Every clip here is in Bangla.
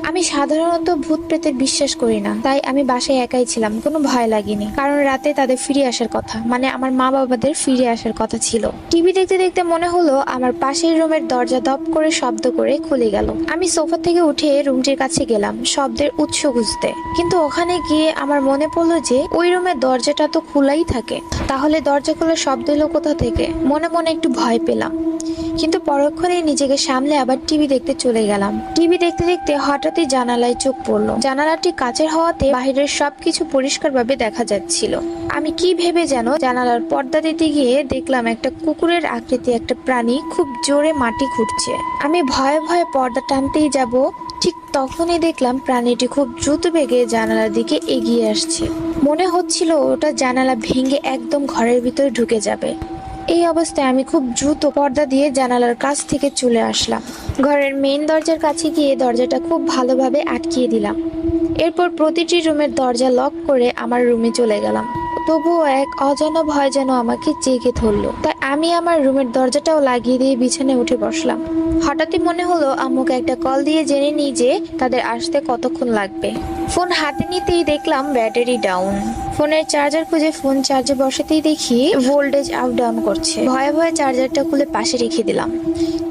আমি সাধারণত ভূত প্রেতে বিশ্বাস করি না, তাই আমি বাসায় একাই ছিলাম, কোনো ভয় লাগেনি। কারণ রাতে তাদের ফিরে আসার কথা, মানে আমার মা বাবাদের ফিরে আসার কথা ছিল। টিভি দেখতে দেখতে মনে হলো আমার পাশের রুমের দরজা দপ করে শব্দ করে খুলে গেল। আমি সোফা থেকে উঠে রুমটির কাছে গেলাম শব্দের উৎস খুঁজতে, কিন্তু ওখানে গিয়ে আমার মনে পড়লো যে ওই রুমের দরজাটা তো খোলাই থাকে। তাহলে দরজা খোলার শব্দ এলো কোথা থেকে? মনে মনে একটু ভয় পেলাম, কিন্তু পরক্ষণেই নিজেকে সামলে আবার টিভি দেখতে চলে গেলাম। টিভি দেখতে দেখতে হঠাৎই জানালায় চোখ পড়লো। জানালাটি কাচের হওয়াতে বাহিরের সবকিছু পরিষ্কারভাবে দেখা যাচ্ছিল। আমি কি ভেবে যেন জানালার পর্দা দিতে গিয়ে দেখলাম একটা কুকুরের আকৃতি একটা প্রাণী খুব জোরে মাটি খুঁড়ছে। আমি ভয়ে ভয়ে পর্দা টানতেই যাব, ঠিক তখনই দেখলাম প্রাণীটি খুব দ্রুত বেগে জানালার দিকে এগিয়ে আসছে। মনে হচ্ছিল ওটা জানালা ভেঙে একদম ঘরের ভিতরে ঢুকে যাবে। এই অবস্থায় আমি খুব দ্রুত পর্দা দিয়ে জানালার কাছ থেকে চলে আসলাম। ঘরের মেইন দরজার কাছে গিয়ে দরজাটা খুব ভালোভাবে আটকিয়ে দিলাম। এরপর প্রতিটি রুমের দরজা লক করে আমার রুমে চলে গেলাম। তবুও এক অজানা ভয় যেন আমাকে জেগে ধরলো, তাই আমি আমার রুমের দরজাটাও লাগিয়ে দিয়ে বিছানায় উঠে বসলাম। হঠাৎই মনে হলো আম্মুকে একটা কল দিয়ে জেনে নিই যে তাদের আসতে কতক্ষণ লাগবে। ফোন হাতে নিতেই দেখলাম ব্যাটারি ডাউন। ফোনের চার্জার খুঁজে ফোন চার্জে বসাতেই দেখি ভোল্টেজ আপ ডাউন করছে। ভয়ে ভয়ে চার্জারটা খুলে পাশে রেখে দিলাম।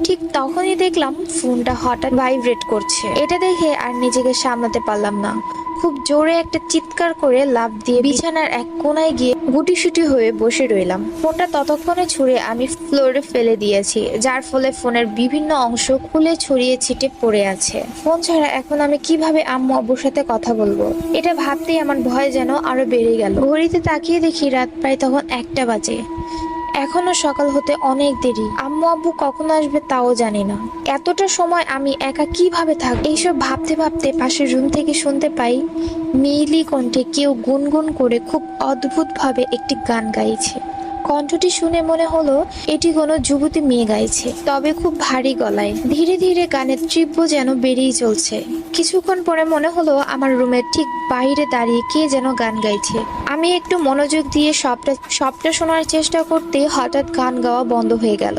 ঠিক তখনই দেখলাম ফোনটা হঠাৎ ভাইব্রেট করছে। এটা দেখে আর নিজেকে সামলাতে পারলাম না। খুব জোরে একটা চিৎকার করে লাফ দিয়ে বিছানার এক কোনায় গিয়ে গুটিসুটি হয়ে বসে রইলাম। ফোনটা ততক্ষণে ছুঁড়ে আমি ফ্লোরে ফেলে দিয়েছি, যার ফলে ফোনের বিভিন্ন অংশ খুলে ছড়িয়ে ছিটে পড়ে আছে। ফোন ছাড়া এখন আমি কিভাবে আম্মু আব্বুর সাথে কথা বলবো, এটা ভাবতেই আমার ভয় যেন আরো বেড়ে গেল। ঘড়িতে তাকিয়ে দেখি রাত প্রায় তখন 1টা বাজে। এখনো সকাল হতে অনেক দেরি। আম্মু আব্বু কখন আসবে তাও জানি না। এতটা সময় আমি একা কিভাবে থাকব? এইসব ভাবতে ভাবতে পাশের রুম থেকে শুনতে পাই মেইলি কণ্ঠে কেউ গুনগুন করে খুব অদ্ভুত ভাবে একটি গান গাইছে। কণ্ঠটি শুনে মনে হলো এটি কোনো যুবতী মেয়ে গাইছে, তবে খুব ভারী গলায়। ধীরে ধীরে গানের তীব্র যেন বেরিয়ে চলছে। কিছুক্ষণ পরে মনে হলো আমার রুমের ঠিক বাইরে দাঁড়িয়ে কে যেন গান গাইছে। আমি একটু মনোযোগ দিয়ে সবটা শোনার চেষ্টা করতে হঠাৎ গান গাওয়া বন্ধ হয়ে গেল।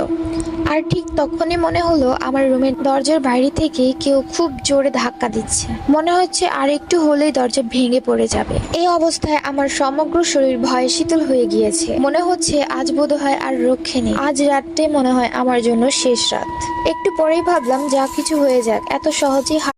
আর ঠিক তখনই মনে হলো আমার রুমের দরজার বাইরে থেকে কেউ খুব জোরে ধাক্কা দিচ্ছে। মনে হচ্ছে আর একটু হলেই দরজা ভেঙে পড়ে যাবে। এই অবস্থায় আমার সমগ্র শরীর ভয়ে শীতল হয়ে গিয়েছে। মনে হচ্ছে আজ বোধহয় আর রক্ষে নেই। আজ রাতটাই মনে হয় আমার জন্য শেষ রাত। একটু পরেই ভাবলাম যা কিছু হয়ে যাক, এত সহজেই